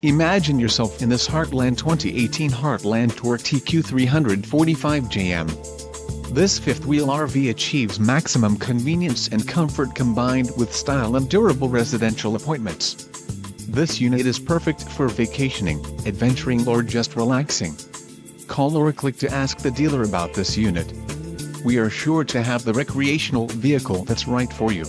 Imagine yourself in this Heartland 2018 Heartland Tour TQ345JM. This fifth-wheel RV achieves maximum convenience and comfort combined with style and durable residential appointments. This unit is perfect for vacationing, adventuring or just relaxing. Call or click to ask the dealer about this unit. We are sure to have the recreational vehicle that's right for you.